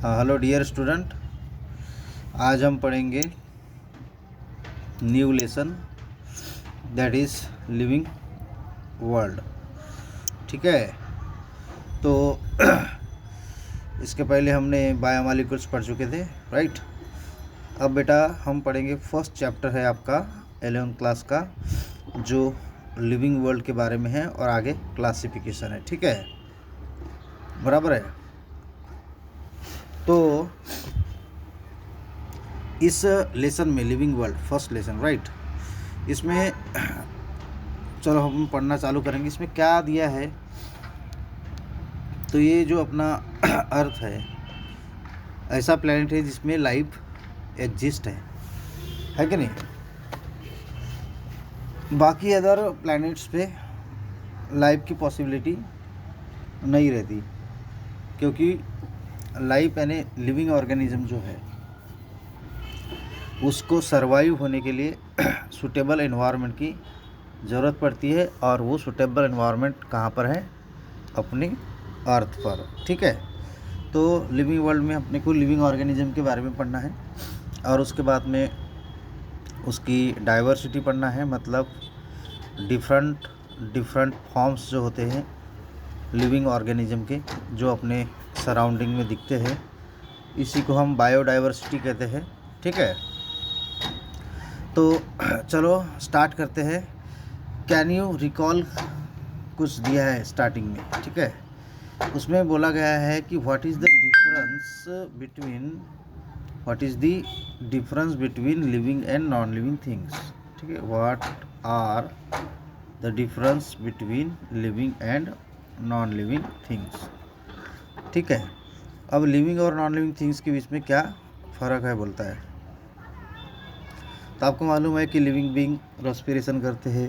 Hello dear student, आज हम पढ़ेंगे new lesson that is living world. ठीक है, तो इसके पहले हमने बायोमॉलिक्यूल्स पढ़ चुके थे, राइट। अब बेटा हम पढ़ेंगे फर्स्ट चैप्टर है आपका 11th क्लास का, जो लिविंग वर्ल्ड के बारे में है और आगे क्लासिफिकेशन है। ठीक है, बराबर है। तो इस लेसन में living world first lesson, right, इसमें चलो हम पढ़ना चालू करेंगे। इसमें क्या दिया है, तो ये जो अपना अर्थ ऐसा प्लेनेट है जिसमें लाइफ एग्जिस्ट है कि नहीं। बाकी अदर प्लैनेट्स पे लाइफ की पॉसिबिलिटी नहीं रहती, क्योंकि लाइफ यानी लिविंग ऑर्गेनिज्म जो है उसको सरवाइव होने के लिए सूटेबल एनवायरनमेंट की ज़रूरत पड़ती है, और वो सूटेबल एनवायरनमेंट कहाँ पर है, अपनी अर्थ पर। ठीक है, तो लिविंग वर्ल्ड में अपने को लिविंग ऑर्गेनिज्म के बारे में पढ़ना है, और उसके बाद में उसकी डाइवर्सिटी पढ़ना है, मतलब डिफरेंट फॉर्म्स जो होते हैं लिविंग ऑर्गेनिज्म के, जो अपने सराउंडिंग में दिखते हैं, इसी को हम बायोडाइवर्सिटी कहते हैं। ठीक है, तो चलो स्टार्ट करते हैं। कैन यू रिकॉल कुछ दिया है स्टार्टिंग में, ठीक है। उसमें बोला गया है कि what is the difference between living and non living things. ठीक है, what are the difference between living and non living things. ठीक है, अब लिविंग और नॉन लिविंग थिंग्स के बीच में क्या फ़र्क है बोलता है। तो आपको मालूम है कि लिविंग बीइंग रेस्पिरेशन करते हैं,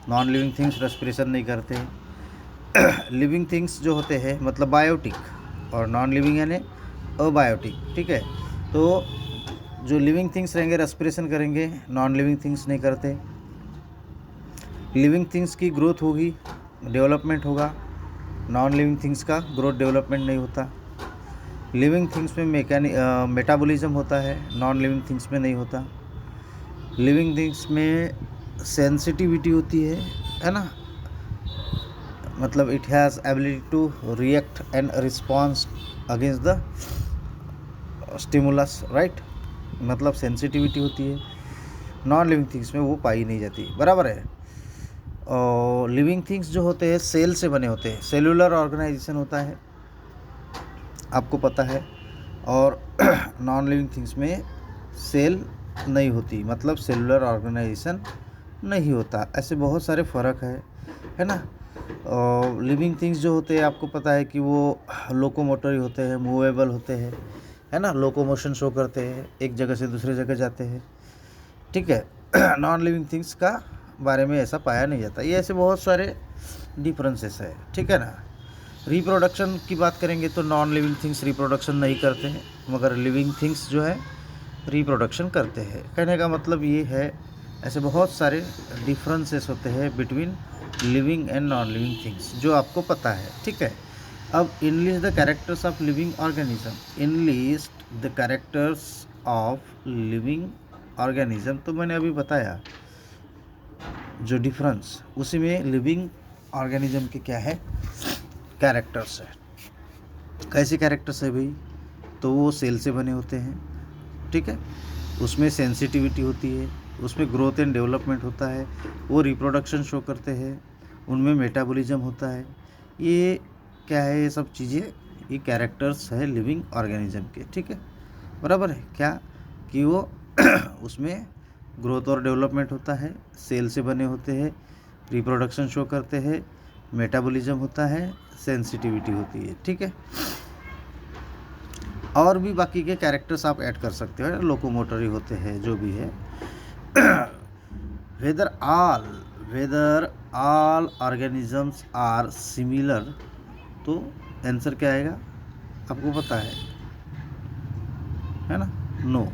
नॉन लिविंग थिंग्स रेस्पिरेशन नहीं करते। लिविंग थिंग्स जो होते हैं मतलब बायोटिक, और नॉन लिविंग यानी अबायोटिक। ठीक है, तो जो लिविंग थिंग्स रहेंगे रेस्पिरेशन करेंगे, नॉन लिविंग थिंग्स नहीं करते। लिविंग थिंग्स की ग्रोथ होगी, डेवलपमेंट होगा, नॉन लिविंग थिंग्स का ग्रोथ डेवलपमेंट नहीं होता। लिविंग थिंग्स में मेटाबॉलिज्म होता है, नॉन लिविंग थिंग्स में नहीं होता। लिविंग थिंग्स में सेंसिटिविटी होती है ना, मतलब it has ability to react and response against the stimulus, right, मतलब सेंसिटिविटी होती है। नॉन लिविंग थिंग्स में वो पाई नहीं जाती, बराबर है। और लिविंग थिंग्स जो होते हैं सेल से बने होते हैं, सेलुलर ऑर्गेनाइजेशन होता है, आपको पता है। और नॉन लिविंग थिंग्स में सेल नहीं होती, मतलब सेलुलर ऑर्गेनाइजेशन नहीं होता। ऐसे बहुत सारे फ़र्क है ना। और लिविंग थिंग्स जो होते हैं आपको पता है कि वो लोकोमोटरी होते हैं, मूवेबल होते हैं, है ना, लोकोमोशन शो करते हैं, एक जगह से दूसरी जगह जाते हैं। ठीक है, नॉन लिविंग थिंग्स का बारे में ऐसा पाया नहीं जाता। ये ऐसे बहुत सारे डिफरेंसेस है, ठीक है ना। रिप्रोडक्शन की बात करेंगे तो नॉन लिविंग थिंग्स रिप्रोडक्शन नहीं करते हैं, मगर लिविंग थिंग्स जो है रिप्रोडक्शन करते हैं। कहने का मतलब ये है, ऐसे बहुत सारे डिफरेंसेस होते हैं between living and non living things, जो आपको पता है। ठीक है, अब enlist the characters of living organism. Enlist the characters of living organism, तो मैंने अभी बताया जो डिफरेंस, उसी में लिविंग ऑर्गेनिज्म के क्या है, कैरेक्टर्स है। कैसे कैरेक्टर्स है भाई, तो वो सेल से बने होते हैं। ठीक है, उसमें सेंसिटिविटी होती है, उसमें ग्रोथ एंड डेवलपमेंट होता है, वो रिप्रोडक्शन शो करते हैं, उनमें मेटाबॉलिज्म होता है। ये क्या है, ये सब चीज़ें, ये कैरेक्टर्स है लिविंग ऑर्गेनिज्म के। ठीक है, बराबर है क्या, कि वो उसमें ग्रोथ और डेवलपमेंट होता है, सेल से बने होते हैं, रिप्रोडक्शन शो करते हैं, मेटाबॉलिज्म होता है, सेंसिटिविटी होती है। ठीक है, और भी बाकी के कैरेक्टर्स आप ऐड कर सकते हो, लोकोमोटरी होते हैं, जो भी है। Whether all organisms are similar, तो आंसर क्या आएगा, आपको पता है ना, नो।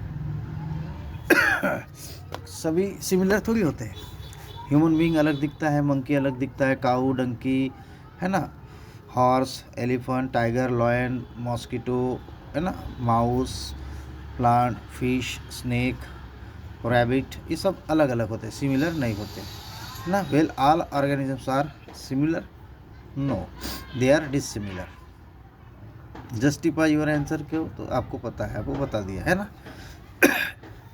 सभी सिमिलर थोड़ी होते हैं। ह्यूमन बीइंग अलग दिखता है, मंकी अलग दिखता है, काऊ, डंकी, है ना, horse, elephant, tiger, lion, mosquito, है ना, mouse, plant, fish, snake, rabbit, ये सब अलग अलग होते हैं, सिमिलर नहीं होते है ना। Well all organisms are similar, no they are dissimilar. Justify your answer क्यों, तो आपको पता है, आपको बता दिया है ना।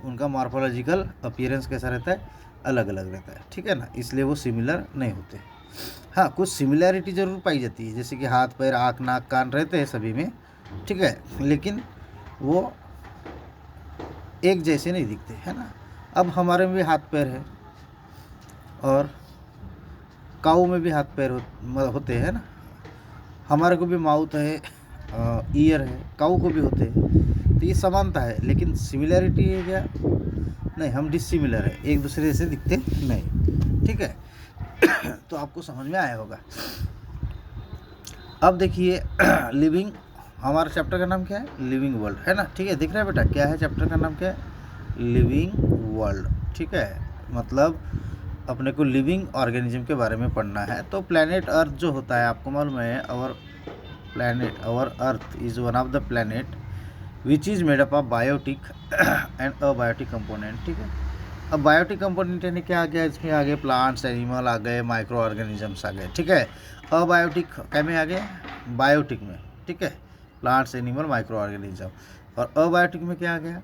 उनका मॉर्फोलॉजिकल अपीयरेंस कैसा रहता है, अलग अलग रहता है, ठीक है ना, इसलिए वो सिमिलर नहीं होते। हाँ, कुछ सिमिलैरिटी जरूर पाई जाती है, जैसे कि हाथ पैर आँख नाक कान रहते हैं सभी में, ठीक है, लेकिन वो एक जैसे नहीं दिखते, है ना। अब हमारे में भी हाथ पैर है और काऊ में भी हाथ पैर होते हैं ना, हमारे को भी माउथ है, ईयर है, काऊ को भी होते हैं, तो ये समानता है, लेकिन सिमिलैरिटी है क्या, नहीं, हम डिसिमिलर है, एक दूसरे से दिखते नहीं, ठीक है। तो आपको समझ में आया होगा। अब देखिए लिविंग, हमारा चैप्टर का नाम क्या है, लिविंग वर्ल्ड, है ना, ठीक है, दिख रहा है बेटा, क्या है चैप्टर का नाम, क्या है, लिविंग वर्ल्ड, ठीक है। मतलब अपने को लिविंग ऑर्गेनिज्म के बारे में पढ़ना है। तो प्लैनेट अर्थ जो होता है, आपको मालूम है, our earth is one of the planet which is made up of biotic and abiotic component, ठीक है। अब बायोटिक कंपोनेंट यानी क्या आ गया, इसमें आ गए प्लांट्स, एनिमल आ गए, माइक्रो ऑर्गेनिजम्स आ गए, ठीक है। अबायोटिक क्या में आ गए, बायोटिक में, ठीक है, प्लांट्स, एनिमल, माइक्रो ऑर्गेनिज्म। और अबायोटिक में क्या आ गया,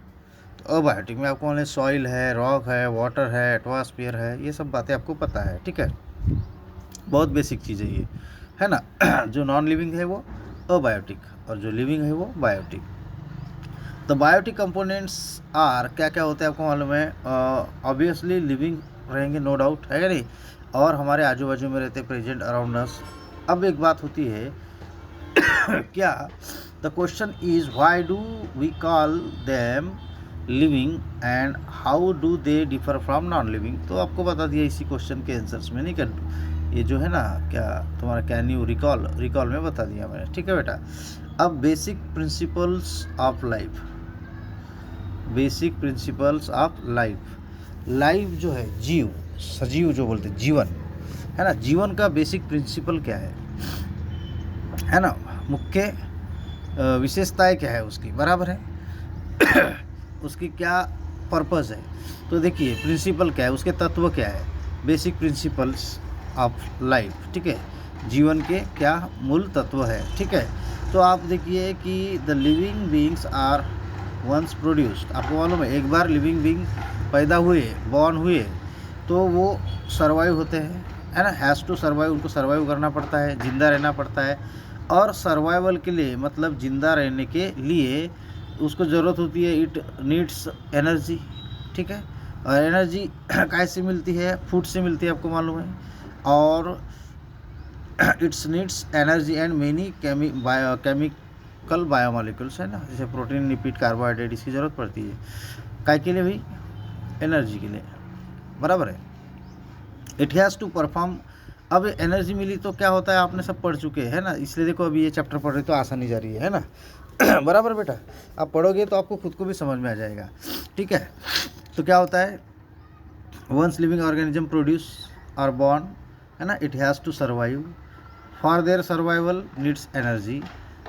तो अबायोटिक में आपको मालूम सॉइल है, रॉक है, वाटर है, एटमॉस्फेयर है, ये सब बातें आपको पता है, ठीक है, बहुत बेसिक चीज़ है ये, है ना। जो नॉन लिविंग है वो अबायोटिक और जो लिविंग है वो biotic. The biotic components are, क्या क्या होते हैं आपको मालूम है, ऑब्वियसली लिविंग रहेंगे, नो डाउट, है क्या नहीं, और हमारे आजू बाजू में रहते, प्रेजेंट अराउंड अस। अब एक बात होती है क्या, the question is why do we call them living and how do they differ from non living. तो आपको बता दिया इसी क्वेश्चन के आंसर्स में, नहीं कर, ये जो है ना, क्या तुम्हारा कैन यू रिकॉल में बता दिया मैंने, ठीक है बेटा। अब basic principles of life, basic principles of life, life जो है, जीव, सजीव जो बोलते हैं, जीवन, है ना, जीवन का बेसिक प्रिंसिपल क्या है ना, मुख्य विशेषताएं क्या है उसकी, बराबर है। उसकी क्या पर्पस है, तो देखिए प्रिंसिपल क्या है, उसके तत्व क्या है, बेसिक प्रिंसिपल्स ऑफ लाइफ, ठीक है, जीवन के क्या मूल तत्व है, ठीक है। तो आप देखिए कि the living beings are once produced, आपको मालूम है, एक बार लिविंग बीइंग पैदा हुए, बॉर्न हुए, तो वो सर्वाइव होते हैं, है ना, हैज़ टू सर्वाइव, उनको सर्वाइव करना पड़ता है, जिंदा रहना पड़ता है। और सर्वाइवल के लिए, मतलब जिंदा रहने के लिए उसको ज़रूरत होती है, इट नीड्स एनर्जी, ठीक है, और एनर्जी कैसे मिलती है, फूड से मिलती है, आपको मालूम है। और it's needs energy and many chemical biomolecules, है ना, जैसे प्रोटीन, लिपिड, कार्बोहाइड्रेट, इसकी ज़रूरत पड़ती है, काय के लिए भाई, एनर्जी के लिए, बराबर है। इट हैज़ टू परफॉर्म, अब एनर्जी मिली तो क्या होता है, आपने सब पढ़ चुके हैं ना, इसलिए देखो अभी ये चैप्टर पढ़ रहे तो आसानी जा रही है ना। बराबर बेटा, आप पढ़ोगे तो आपको खुद को भी समझ में आ जाएगा, ठीक है। तो क्या होता है, वंस लिविंग ऑर्गेनिज्म प्रोड्यूस और बॉर्न, है ना, it has to survive, for their survival needs energy,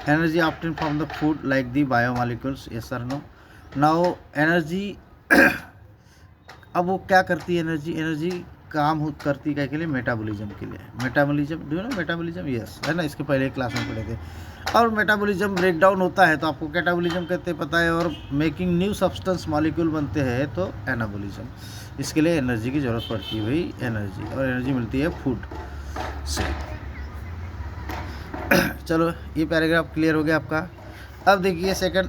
energy obtain from the food like the biomolecules, yes और नो। नाउ एनर्जी अब वो क्या करती है, एनर्जी काम करती है के लिए, मेटाबॉलिज्म के लिए, metabolism, do you know metabolism, yes, है ना, इसके पहले क्लास में पढ़े थे। और मेटाबॉलिज्म ब्रेक डाउन होता है तो आपको कैटाबॉलिज्म कहते हैं, पता है, और मेकिंग न्यू सब्सटेंस मॉलिक्यूल बनते हैं तो एनाबॉलिज्म। इसके लिए एनर्जी की ज़रूरत पड़ती है भाई, एनर्जी, और एनर्जी मिलती है फूड से। चलो ये पैराग्राफ क्लियर हो गया आपका। अब देखिए सेकंड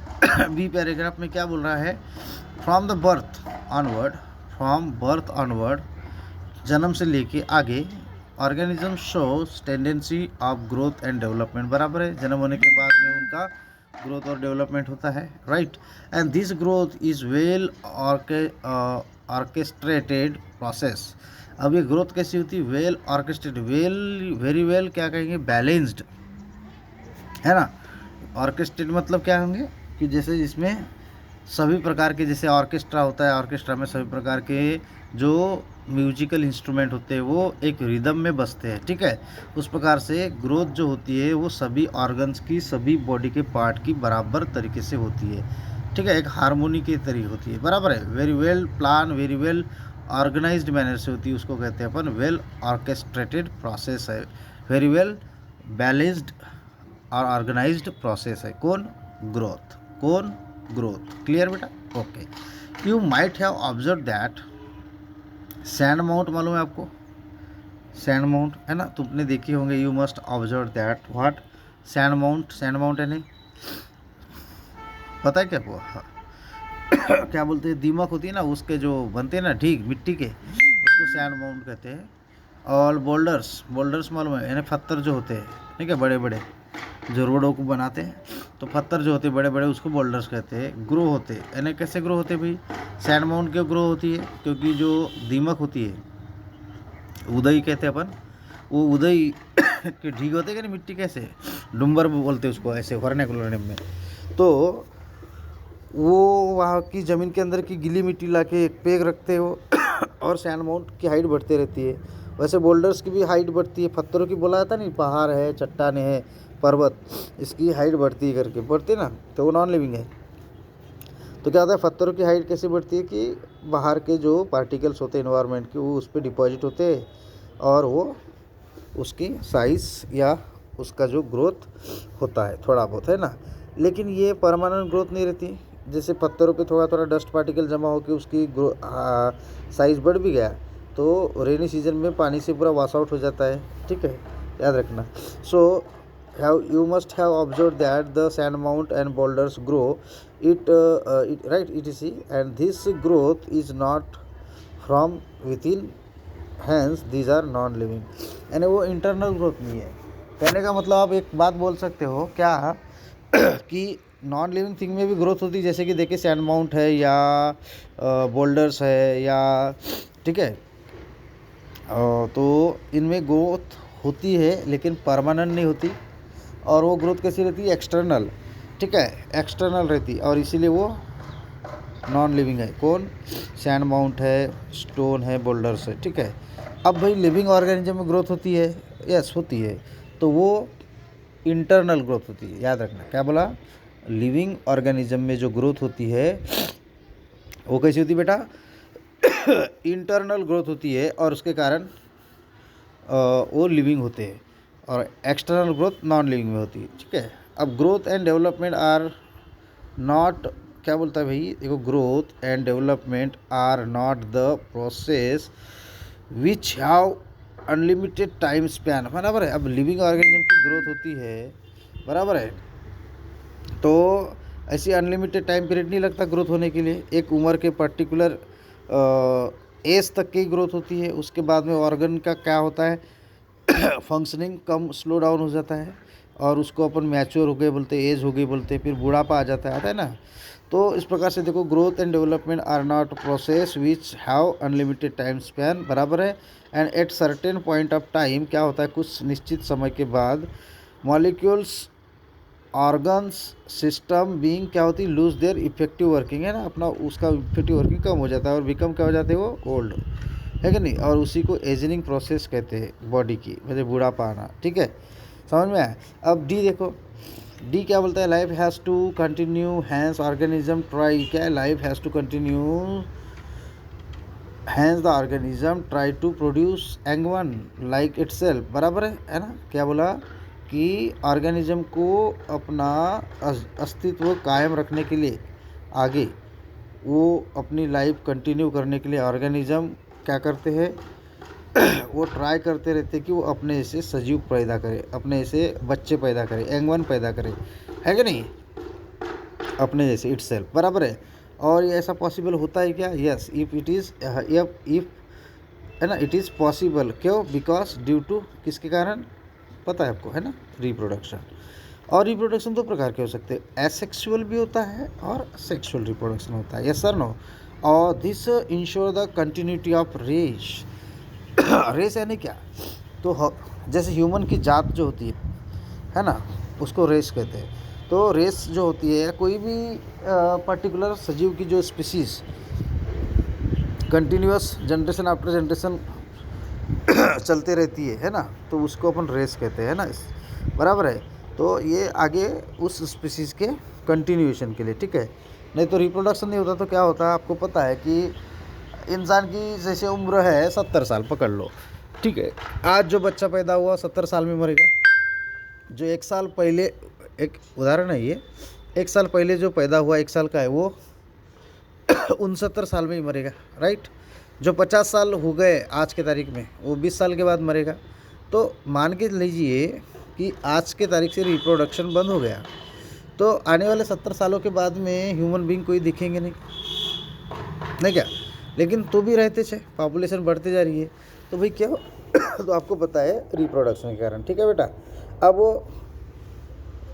बी पैराग्राफ में क्या बोल रहा है, फ्रॉम बर्थ ऑनवर्ड, जन्म से लेके आगे, organism shows tendency of growth and development, बराबर है, जन्म होने के बाद में उनका ग्रोथ और डेवलपमेंट होता है, right. And this growth is well orchestrated process. अब ये ग्रोथ कैसी होती है, वेल ऑर्केस्ट्रेटेड, वेरी वेल क्या कहेंगे, बैलेंस्ड, है ना। ऑर्केस्ट्रेट मतलब क्या होंगे कि जैसे जिसमें सभी प्रकार के, जैसे ऑर्केस्ट्रा होता है, ऑर्केस्ट्रा में सभी प्रकार के जो म्यूजिकल इंस्ट्रूमेंट होते हैं वो एक रिदम में बजते हैं, ठीक है। उस प्रकार से ग्रोथ जो होती है वो सभी ऑर्गन्स की, सभी बॉडी के पार्ट की बराबर तरीके से होती है, ठीक है, एक हारमोनी के तरीके होती है, बराबर है। Very well plan, very well organized manner से होती है, उसको कहते हैं अपन वेल ऑर्केस्ट्रेटेड प्रोसेस है, वेरी वेल बैलेंस्ड और ऑर्गेनाइज्ड प्रोसेस है। कौन? ग्रोथ। कौन? ग्रोथ। क्लियर बेटा? Okay. You might have observe that sand mount, मालूम है आपको? सैंड माउंट है ना, तुमने देखे होंगे। You must observe that what? Sand mount. Sand mount है नहीं, पता है क्या आपको? हाँ। क्या बोलते हैं, दीमक होती है ना, उसके जो बनते हैं ना ढीक मिट्टी के, उसको सैंड माउंट कहते हैं। और बोल्डर्स, बोल्डर्स मालूम है, यानी पत्थर जो होते हैं, ठीक है, बड़े बड़े जो रोडों को बनाते हैं, तो पत्थर जो होते हैं बड़े बड़े, उसको बोल्डर्स कहते हैं। ग्रो होते हैं, यानी कैसे ग्रो होते हैं भाई? सैंड माउंट क्यों ग्रो होती है? क्योंकि जो दीमक होती है, उदय कहते हैं अपन, वो उदय के ढीक होते हैं कि नहीं, मिट्टी कैसे, डुम्बर बोलते हैं उसको ऐसे वर्नाकुलर में। तो वो वहाँ की ज़मीन के अंदर की गीली मिट्टी लाके एक पेग रखते हो और सैंड माउंट की हाइट बढ़ती रहती है। वैसे बोल्डर्स की भी हाइट बढ़ती है, पत्थरों की बोला जाता नहीं, पहाड़ है, चट्टाने है, पर्वत, इसकी हाइट बढ़ती है करके, बढ़ती है ना, तो वो नॉन लिविंग है। तो क्या होता है, पत्थरों की हाइट कैसे बढ़ती है कि बाहर के जो पार्टिकल्स होते हैं इन्वायरमेंट के, वो उस पर डिपॉजिट होते हैं और वो उसकी साइज़ या उसका जो ग्रोथ होता है थोड़ा बहुत, है ना। लेकिन ये परमानेंट ग्रोथ नहीं रहती। जैसे पत्थरों पे थोड़ा थोड़ा डस्ट पार्टिकल जमा होकर उसकी साइज़ बढ़ भी गया, तो रेनी सीजन में पानी से पूरा वॉश आउट हो जाता है, ठीक है, याद रखना। सो you must have observed that the sand mount and boulders grow right, etc, and this growth is not from within, hence these are non living, यानी वो इंटरनल ग्रोथ नहीं है। कहने का मतलब आप एक बात बोल सकते हो क्या कि नॉन लिविंग थिंग में भी ग्रोथ होती है, जैसे कि देखिए सैंड माउंट है या बोल्डर्स है या, ठीक है, तो इनमें ग्रोथ होती है लेकिन परमानेंट नहीं होती। और वो ग्रोथ कैसी रहती है? एक्सटर्नल, ठीक है, एक्सटर्नल रहती, और इसीलिए वो नॉन लिविंग है। कौन? सैंड माउंट है, स्टोन है, बोल्डर्स है, ठीक है। अब भाई लिविंग ऑर्गेनिज्म में ग्रोथ होती है, यस होती है, तो वो इंटरनल ग्रोथ होती है, याद रखना। क्या बोला? लिविंग ऑर्गेनिज्म में जो ग्रोथ होती है वो कैसी होती है बेटा? इंटरनल ग्रोथ होती है, और उसके कारण वो लिविंग होते हैं, और एक्सटर्नल ग्रोथ नॉन लिविंग में होती है, ठीक है। अब growth and development are not, क्या बोलता है भाई, देखो, growth and development are not the process which have unlimited time span, बराबर है। अब लिविंग ऑर्गेनिज्म की ग्रोथ होती है, बराबर है, तो ऐसी अनलिमिटेड टाइम पीरियड नहीं लगता ग्रोथ होने के लिए। एक उम्र के पर्टिकुलर एज तक की ग्रोथ होती है, उसके बाद में ऑर्गन का क्या होता है, फंक्शनिंग कम स्लो डाउन हो जाता है, और उसको अपन मैच्योर हो गए बोलते, एज हो गई बोलते, फिर बुढ़ापा आ जाता है, आता है ना। तो इस प्रकार से देखो, growth and development are not process which have unlimited time span, बराबर है। And at certain point of time क्या होता है, कुछ निश्चित समय के बाद मॉलिक्यूल्स, ऑर्गन्स, सिस्टम बीइंग क्या होती है, लूज देयर इफेक्टिव वर्किंग, है ना, अपना उसका इफेक्टिव वर्किंग कम हो जाता है, और बिकम क्या हो जाते हैं, वो ओल्ड, है कि नहीं। और उसी को एजिंग प्रोसेस कहते हैं बॉडी की, मतलब बूढ़ापा आना, ठीक है, समझ में आया। अब डी देखो, डी क्या बोलता है, life has to continue, hence organism try, क्या है, life has to continue, hence the organism try to produce young one like itself, बराबर है ना। क्या बोला कि ऑर्गेनिज्म को अपना अस्तित्व कायम रखने के लिए, आगे वो अपनी लाइफ कंटिन्यू करने के लिए ऑर्गेनिज्म क्या करते हैं, वो ट्राई करते रहते कि वो अपने से सजीव पैदा करे, अपने से बच्चे पैदा करे, एंग वन पैदा करे, है कि नहीं, अपने जैसे इटसेल्फ, बराबर है। और ये ऐसा पॉसिबल होता है क्या? Yes, if it is, if, है ना, इट इज़ पॉसिबल। क्यों? बिकॉज ड्यू टू, किसके कारण, पता है आपको, है ना, रिप्रोडक्शन। और रिप्रोडक्शन दो प्रकार के हो सकते हैं, एसेक्सुअल भी होता है और सेक्सुअल रिप्रोडक्शन होता है, यस सर नो। और this ensure the continuity of race. Race यानी क्या, तो जैसे ह्यूमन की जात जो होती है ना, उसको रेस कहते हैं। तो रेस जो होती है, कोई भी पर्टिकुलर सजीव की जो species continuous generation after generation चलते रहती है ना, तो उसको अपन रेस कहते हैं ना, बराबर है। तो ये आगे उस स्पीसीज़ के कंटिन्यूएशन के लिए, ठीक है। नहीं तो रिप्रोडक्शन नहीं होता तो क्या होता है, आपको पता है कि इंसान की जैसे उम्र है 70 साल पकड़ लो, ठीक है। आज जो बच्चा पैदा हुआ 70 साल में मरेगा। जो 1 साल पहले, एक उदाहरण है ये, 1 साल पहले जो पैदा हुआ 1 साल का है वो 69 साल में ही मरेगा, राइट। जो 50 साल हो गए आज के तारीख में वो 20 साल के बाद मरेगा। तो मान के लीजिए कि आज के तारीख से रिप्रोडक्शन बंद हो गया, तो आने वाले 70 सालों के बाद में ह्यूमन बीइंग कोई दिखेंगे नहीं क्या। लेकिन तो भी रहते थे, पॉपुलेशन बढ़ती जा रही है, तो भाई क्या तो आपको पता है रिप्रोडक्शन के कारण, ठीक है बेटा। अब वो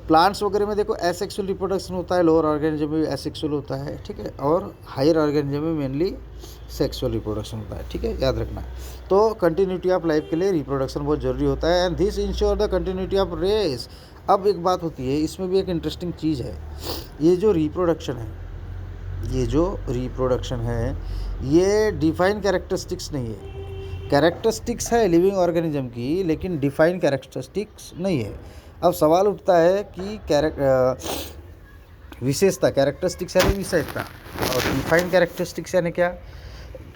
प्लांट्स वगैरह में देखो एसेक्सुअल रिप्रोडक्शन होता है, लोअर ऑर्गेनिज्म में एसेक्सुअल होता है, ठीक है, और हायर ऑर्गेनिज्म में मेनली सेक्सुअल रिप्रोडक्शन होता है, ठीक है, याद रखना। तो कंटिन्यूटी ऑफ लाइफ के लिए रिप्रोडक्शन बहुत ज़रूरी होता है, and this ensure the continuity of race. अब एक बात होती है, इसमें भी एक इंटरेस्टिंग चीज़ है, ये जो रिप्रोडक्शन है, ये डिफाइन कैरेक्टरिस्टिक्स नहीं है। कैरेक्टरिस्टिक्स है लिविंग ऑर्गेनिज्म की, लेकिन डिफाइन कैरेक्टरिस्टिक्स नहीं है। अब सवाल उठता है कि विशेषता, कैरेक्टरिस्टिक्स यानी विशेषता, और डिफाइन कैरेक्टरिस्टिक्स यानी क्या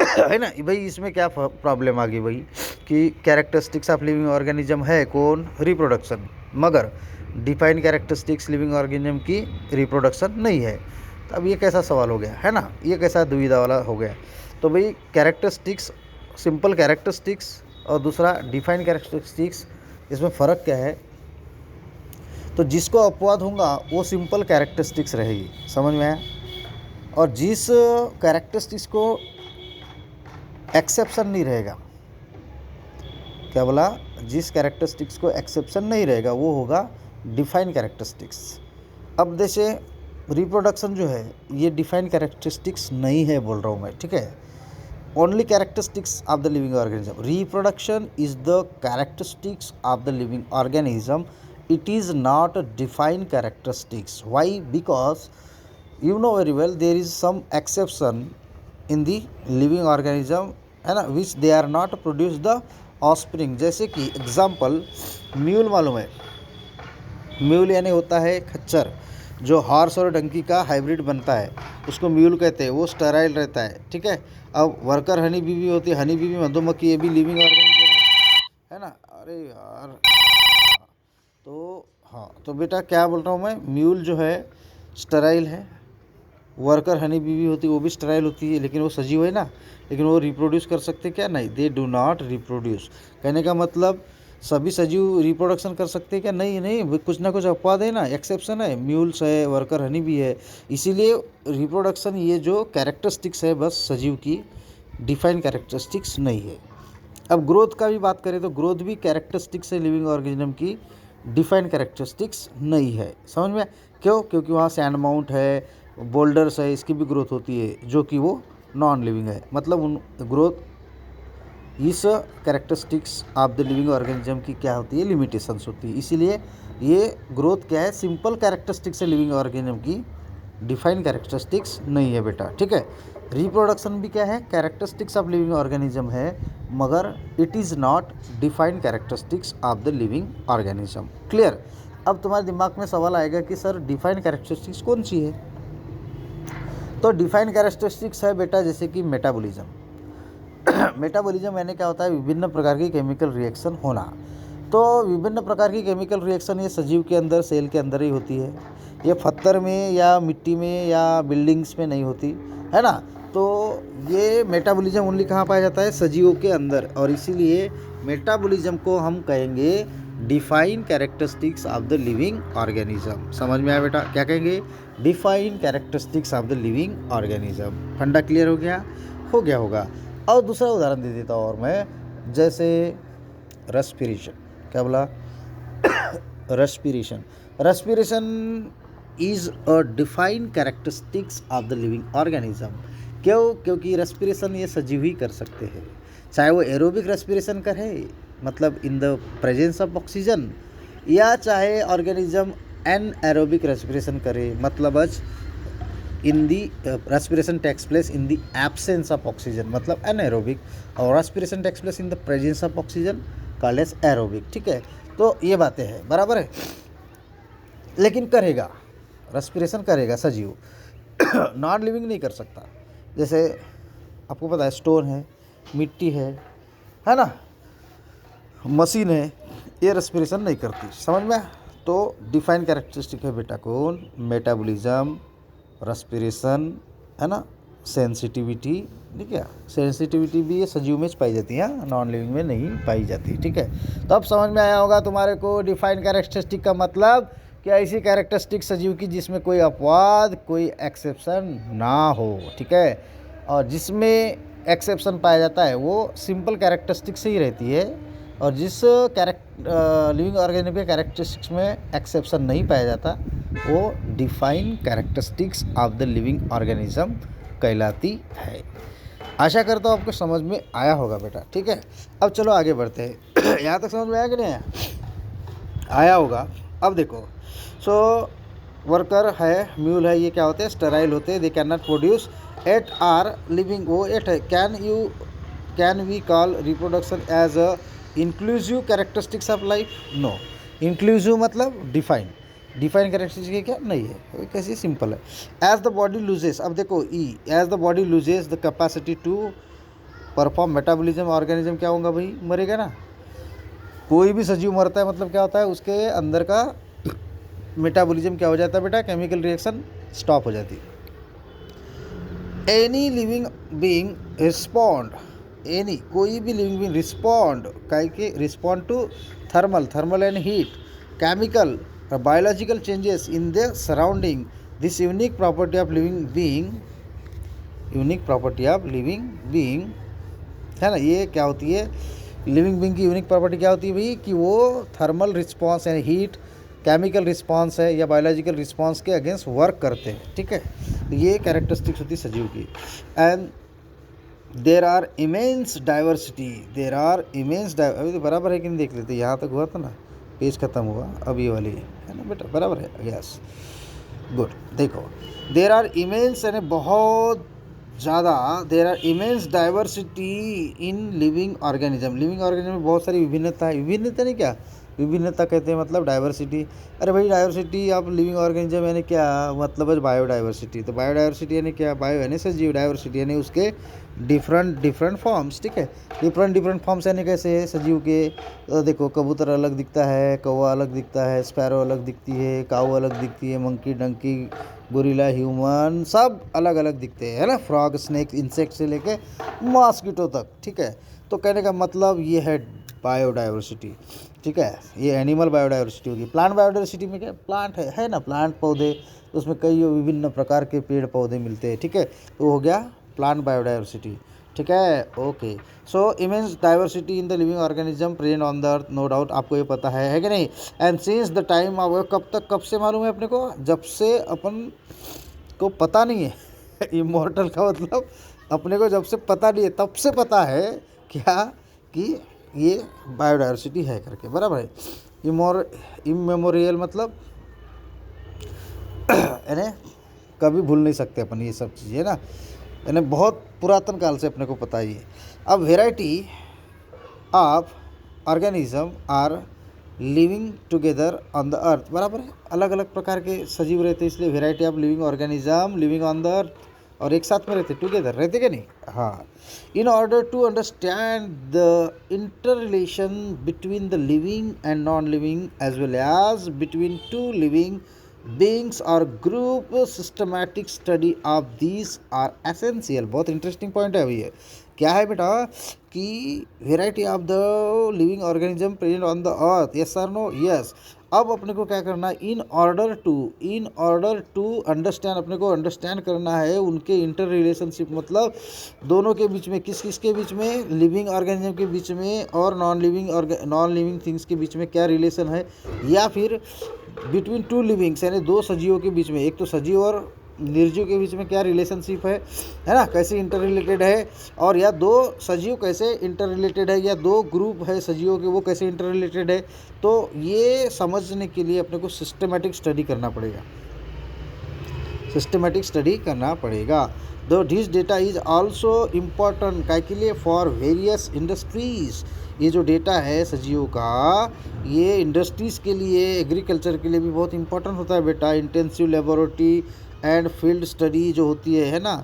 है ना भाई। इसमें क्या प्रॉब्लम आ गई भाई कि कैरेक्टरिस्टिक्स ऑफ लिविंग ऑर्गेनिज्म है कौन, रिप्रोडक्शन, मगर डिफाइन कैरेक्टरिस्टिक्स लिविंग ऑर्गेनिज्म की रिप्रोडक्शन नहीं है। तो अब ये कैसा सवाल हो गया है ना, ये कैसा दुविधा वाला हो गया। तो भाई कैरेक्टरिस्टिक्स, सिंपल कैरेक्टरिस्टिक्स और दूसरा डिफाइन कैरेक्टरिस्टिक्स, इसमें फ़र्क क्या है। तो जिसको अपवाद होगा वो सिंपल कैरेक्टरिस्टिक्स रहेगी, समझ में आया। और जिस कैरेक्टरिस्टिक्स को एक्सेप्शन नहीं रहेगा, क्या बोला, जिस कैरेक्टरिस्टिक्स को एक्सेप्शन नहीं रहेगा वो होगा डिफाइन कैरेक्टरिस्टिक्स। अब जैसे रिप्रोडक्शन जो है ये डिफाइन कैरेक्टरिस्टिक्स नहीं है बोल रहा हूँ मैं, ठीक है। Only characteristics of the living organism, reproduction is the characteristics of the living organism, it is not a defined characteristics. Why? Because you know very well there is some exception in the living organism है ना, which they are not produce the offspring। जैसे कि example mule मालूम है, mule यानी होता है खच्चर, जो हॉर्स और डंकी का हाइब्रिड बनता है उसको म्यूल कहते हैं, वो स्टेराइल रहता है, ठीक है। अब वर्कर हनी बीवी होती है, हनी बीवी मधुमक्खी, ये भी लिविंग ऑर्गेनिज्म है ना। अरे यार, तो हाँ, तो बेटा क्या बोल रहा हूँ मैं, म्यूल जो है स्टेराइल है, वर्कर हनी बीवी होती है वो भी स्टेराइल होती है, लेकिन वो सजीव है ना, लेकिन वो रिप्रोड्यूस कर सकते क्या, नहीं, दे डू नॉट रिप्रोड्यूस। कहने का मतलब सभी सजीव रिप्रोडक्शन कर सकते हैं क्या, नहीं नहीं, कुछ ना कुछ अपवाद है ना, एक्सेप्शन है, म्यूल्स है, वर्कर हनी भी है, इसीलिए रिप्रोडक्शन ये जो कैरेक्टरिस्टिक्स है बस सजीव की, डिफाइन कैरेक्टरिस्टिक्स नहीं है। अब ग्रोथ का भी बात करें तो ग्रोथ भी कैरेक्टरिस्टिक्स है लिविंग ऑर्गेनिज्म की, डिफाइंड कैरेक्टरिस्टिक्स नहीं है, समझ में। क्यों, क्योंकि वहाँ सैंड माउंट है, बोल्डर्स है, इसकी भी ग्रोथ होती है जो कि वो नॉन लिविंग है। मतलब उन ग्रोथ इस characteristics of the living organism की क्या होती है, लिमिटेशंस होती है। इसीलिए ये ग्रोथ क्या है, सिंपल कैरेक्टरिस्टिक्स है लिविंग ऑर्गेनिज्म की, डिफाइन कैरेक्टरिस्टिक्स नहीं है बेटा, ठीक है। रिप्रोडक्शन भी क्या है, कैरेक्टरिस्टिक्स ऑफ लिविंग ऑर्गेनिज्म है, मगर it is not defined characteristics of the living organism. Clear. अब तुम्हारे दिमाग में सवाल आएगा कि सर डिफाइंड कैरेक्टरिस्टिक्स कौन सी है। तो डिफाइंड कैरेक्टरिस्टिक्स है बेटा जैसे कि मेटाबॉलिज्म। मेटाबॉलिज्म यानी क्या होता है, विभिन्न प्रकार की केमिकल रिएक्शन होना। तो विभिन्न प्रकार की केमिकल रिएक्शन ये सजीव के अंदर, सेल के अंदर ही होती है, ये पत्थर में या मिट्टी में या बिल्डिंग्स में नहीं होती है ना। तो ये मेटाबॉलिज्म ओनली कहाँ पाया जाता है, सजीवों के अंदर, और इसीलिए मेटाबॉलिज्म को हम कहेंगे define characteristics of the living organism. समझ में आया बेटा, क्या कहेंगे, define characteristics of the living organism. फंडा क्लियर हो गया होगा। और दूसरा उदाहरण दे देता हूँ और मैं, जैसे रेस्पिरेशन, क्या बोला, respiration is a defined characteristics of the living organism. क्यों, क्योंकि रेस्पिरेशन ये सजीव ही कर सकते हैं, चाहे वो एरोबिक रेस्पिरेशन करे, मतलब in the presence of oxygen, या चाहे ऑर्गेनिज्म एन एरोबिक रेस्पिरेशन करे, मतलब in the respiration takes place in the absence of oxygen मतलब एनाएरोबिक, और respiration takes place in the presence of oxygen called as aerobic. ठीक है, तो ये बातें हैं, बराबर है। लेकिन करेगा, रेस्पिरेशन करेगा सजीव, नॉन लिविंग नहीं कर सकता। जैसे आपको पता है स्टोन है, मिट्टी है ना, मशीन है, ये रेस्पिरेशन नहीं करती, समझ में। तो डिफाइन कैरेक्टरिस्टिक है बेटा कौन, मेटाबॉलिज्म, रेस्पिरेशन, है ना, सेंसिटिविटी। ठीक है, सेंसिटिविटी भी ये सजीव में पाई जाती है, नॉन लिविंग में नहीं पाई जाती। ठीक है, तो अब समझ में आया होगा तुम्हारे को डिफाइन कैरेक्टरिस्टिक का मतलब कि ऐसी कैरेक्टरिस्टिक सजीव की जिसमें कोई अपवाद, कोई एक्सेप्शन ना हो। ठीक है, और जिसमें एक्सेप्शन पाया जाता है वो सिंपल कैरेक्टरिस्टिक से ही रहती है, और जिस लिविंग ऑर्गेनिज्म के कैरेक्टरिस्टिक्स में एक्सेप्शन नहीं पाया जाता वो define characteristics of the living organism कहलाती है। आशा करता हूँ आपको समझ में आया होगा बेटा। ठीक है, अब चलो आगे बढ़ते हैं। यहाँ तक समझ में आया कि नहीं आया? आया होगा। अब देखो, सो वर्कर है, म्यूल है, ये क्या होते हैं, स्टेराइल होते हैं, they can not produce yet are living, वो एट है। Can we call reproduction as a inclusive characteristics of life? No. Inclusive मतलब डिफाइन कैरेक्टरिस्टिक क्या नहीं है, कैसे सिंपल है। एज द बॉडी लूजेस, अब देखो as the body loses the capacity to perform metabolism, organism क्या होगा भाई, मरेगा ना। कोई भी सजीव मरता है मतलब क्या होता है, उसके अंदर का मेटाबॉलिज्म क्या हो जाता है बेटा, केमिकल रिएक्शन स्टॉप हो जाती है। Any living being respond, any कोई भी living being respond respond to thermal and heat, chemical or biological changes in their surrounding. This unique property of living being है ना, ये क्या होती है, लिविंग बीइंग की यूनिक प्रॉपर्टी क्या होती है भाई, कि वो थर्मल रिस्पॉन्स यानी हीट, केमिकल रिस्पॉन्स है या बायोलॉजिकल रिस्पॉन्स के अगेंस्ट वर्क करते हैं। ठीक है, तो ये कैरेक्टरिस्टिक्स होती है सजीव की। And there are immense diversity, अभी तो बराबर है कि नहीं देख लेते, यहाँ तक हुआ था ना, पेज खत्म हुआ, अब ये वाली है ना बेटा, बराबर है, यस गुड। देखो, देर आर इमेंस यानी बहुत ज़्यादा, there are immense diversity in living organism में बहुत सारी विभिन्नता है। विभिन्नता नहीं, क्या विभिन्नता कहते हैं, मतलब डाइवर्सिटी। अरे भाई डाइवर्सिटी ऑफ लिविंग ऑर्गेनिज्म यानी क्या मतलब है, बायोडाइवर्सिटी। तो बायोडाइवर्सिटी यानी क्या, बायो यानी सजीव, डाइवर्सिटी यानी उसके डिफरेंट फॉर्म्स। ठीक है, डिफरेंट फॉर्म्स यानी कैसे है सजीव के, तो देखो कबूतर अलग दिखता है, कौवा अलग दिखता है, स्पैरो अलग दिखती है, काऊ अलग दिखती है, मंकी, डंकी, गोरिल्ला, ह्यूमन, सब अलग अलग दिखते हैं, है ना, फ्रॉग, स्नेक, इंसेक्ट से लेके मॉस्किटो तक। ठीक है, तो कहने का मतलब ये है बायोडाइवर्सिटी। ठीक है, ये एनिमल बायोडाइवर्सिटी होगी। प्लांट बायोडाइवर्सिटी में क्या, प्लांट है ना, प्लांट पौधे, तो उसमें कई विभिन्न प्रकार के पेड़ पौधे मिलते हैं। ठीक है, तो हो गया प्लांट बायोडाइवर्सिटी। ठीक है, okay. So immense diversity in the living organism present on the earth, no doubt, आपको ये पता है कि नहीं। And since the time of, कब से मालूम है अपने को, जब से अपन को पता नहीं है इमॉर्टल का मतलब अपने को जब से पता नहीं है तब से पता है क्या, कि ये बायोडाइवर्सिटी है करके, बराबर है। इमेमोरियल मतलब यानी कभी भूल नहीं सकते अपन ये सब चीज़ें ना, यानी बहुत पुरातन काल से अपने को पता ही है। अब variety of organism are living together on the earth, बराबर है, अलग अलग प्रकार के सजीव रहते हैं, इसलिए variety of living organism living on the अर्थ, और एक साथ में रहते, टुगेदर रहते क्या नहीं, हाँ। In order to understand the inter relation between the living and non living as well as between two living beings or group, systematic study of these are essential। बहुत इंटरेस्टिंग पॉइंट है अभी ये, क्या है बेटा, कि variety of the living organism present on the earth, yes sir no, yes. अब अपने को क्या करना है, इन ऑर्डर टू अंडरस्टैंड, अपने को अंडरस्टैंड करना है उनके इंटर रिलेशनशिप, मतलब दोनों के बीच में, किस के बीच में, लिविंग ऑर्गेनिज्म के बीच में और नॉन लिविंग थिंग्स के बीच में क्या रिलेशन है, या फिर बिटवीन टू लिविंग्स यानी दो सजीवों के बीच में, एक तो सजीव और निर्जीव के बीच में क्या रिलेशनशिप है ना, कैसे इंटर रिलेटेड है, और या दो सजीव कैसे इंटर रिलेटेड है, या दो ग्रुप है सजीवों के वो कैसे इंटर रिलेटेड है। तो ये समझने के लिए अपने को सिस्टमेटिक स्टडी करना पड़ेगा। सिस्टमेटिक स्टडी करना पड़ेगा। दो this data is also important काय के लिए फॉर वेरियस इंडस्ट्रीज। ये जो डेटा है सजीवों का, ये इंडस्ट्रीज़ के लिए, एग्रीकल्चर के लिए भी बहुत इंपॉर्टेंट होता है बेटा। Intensive laboratory and field study जो होती है ना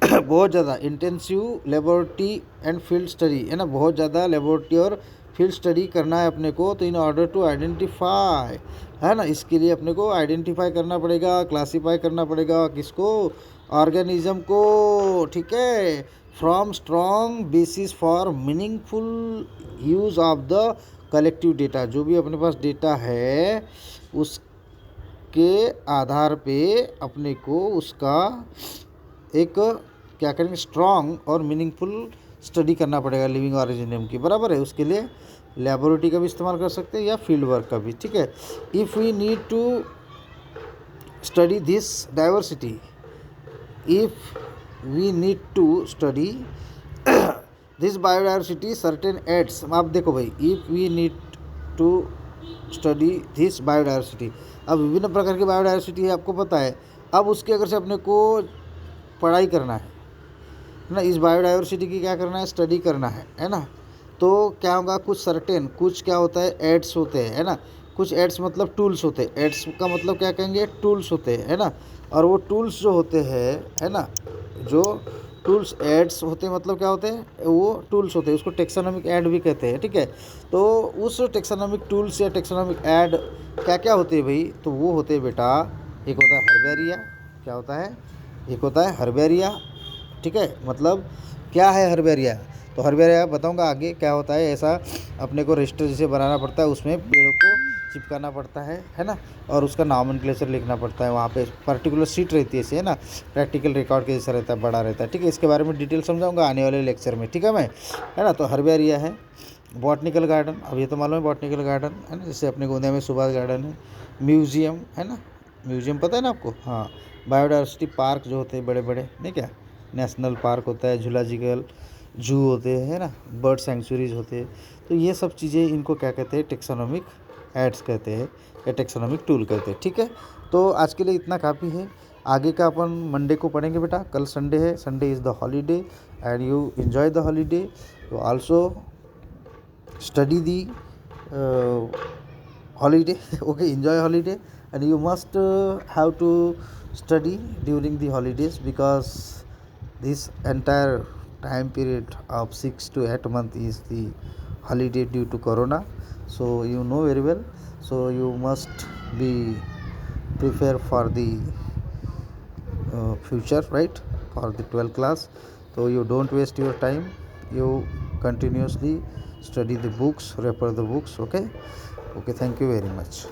बहुत ज़्यादा intensive laboratory and field study है ना, बहुत ज़्यादा लेबोरेटरी और फील्ड स्टडी करना है अपने को। तो इन ऑर्डर टू आइडेंटिफाई है ना, इसके लिए अपने को आइडेंटिफाई करना पड़ेगा, क्लासीफाई करना पड़ेगा किसको, ऑर्गेनिज्म को, ठीक है। From strong bases for meaningful use of the collective data. जो भी अपने पास डेटा है उसके आधार पे अपने को उसका एक क्या करेंगे, स्ट्रॉन्ग और मीनिंगफुल स्टडी करना पड़ेगा लिविंग ऑर्गेनिज्म की, बराबर है। उसके लिए लेबोरेटरी का भी इस्तेमाल कर सकते हैं या फील्ड वर्क का भी, ठीक है। If we need to study this diversity, if we need to study this biodiversity certain aids. आप देखो भाई, if we need to study this biodiversity, अब विभिन्न प्रकार की बायोडाइवर्सिटी है, आपको पता है। अब उसके अगर से अपने को पढ़ाई करना है ना, इस बायोडाइवर्सिटी की क्या करना है, स्टडी करना है ना। तो क्या होगा, कुछ सर्टेन, कुछ क्या होता है, एड्स होते हैं, है ना। कुछ एड्स मतलब टूल्स होते हैं। एड्स का मतलब क्या कहेंगे, टूल्स होते हैं, है ना। और वो टूल्स जो होते हैं, है ना, जो टूल्स एड्स होते हैं मतलब क्या होते हैं, वो टूल्स होते हैं, उसको टेक्सोनोमिक ऐड भी कहते हैं, ठीक है। तो उस टेक्सोनोमिक टूल्स या टेक्सोनोमिक ऐड क्या क्या होते हैं भाई, तो वो होते हैं बेटा, एक होता है हर्बेरिया, क्या होता है, एक होता है हर्बेरिया, ठीक है। मतलब क्या है हर्बेरिया, तो हर्बेरिया बताऊंगा आगे क्या होता है। ऐसा अपने को रजिस्टर जैसे बनाना पड़ता है, उसमें पेड़ों को चिपकाना पड़ता है ना, और उसका नॉमेनक्लेचर लिखना पड़ता है। वहाँ पे पर्टिकुलर सीट रहती है ऐसे, है ना, प्रैक्टिकल रिकॉर्ड के जैसा रहता है, बड़ा रहता है, ठीक है। इसके बारे में डिटेल समझाऊंगा आने वाले लेक्चर में, ठीक है मैं, है ना। तो हर्बेरिया है। बॉटनिकल गार्डन, अब ये तो मालूम है बॉटनिकल गार्डन, है ना, जैसे अपने गोंदिया में सुभाष गार्डन है। म्यूजियम, है ना, म्यूजियम पता है ना आपको, हाँ। बायोडाइवर्सिटी पार्क जो होते हैं बड़े बड़े, नहीं क्या, नेशनल पार्क होता है, जूलॉजिकल जू होते हैं, है ना, बर्ड सेंचुरीज होते हैं। तो ये सब चीज़ें, इनको क्या कहते हैं, टेक्सोनोमिक एड्स कहते हैं या टेक्सोनोमिक टूल कहते हैं, ठीक है। तो आज के लिए इतना काफ़ी है। आगे का अपन मंडे को पढ़ेंगे बेटा, कल संडे है, Sunday is the holiday and you enjoy the holiday. तो also study the holiday okay, enjoy holiday, and you must have to study during the holidays, because this entire time period of 6 to 8 months is the holiday due to corona. So you know very well, so you must be prepared for the future, right, for the 12th class. So you don't waste your time, you continuously study the books, refer the books, okay. Thank you very much.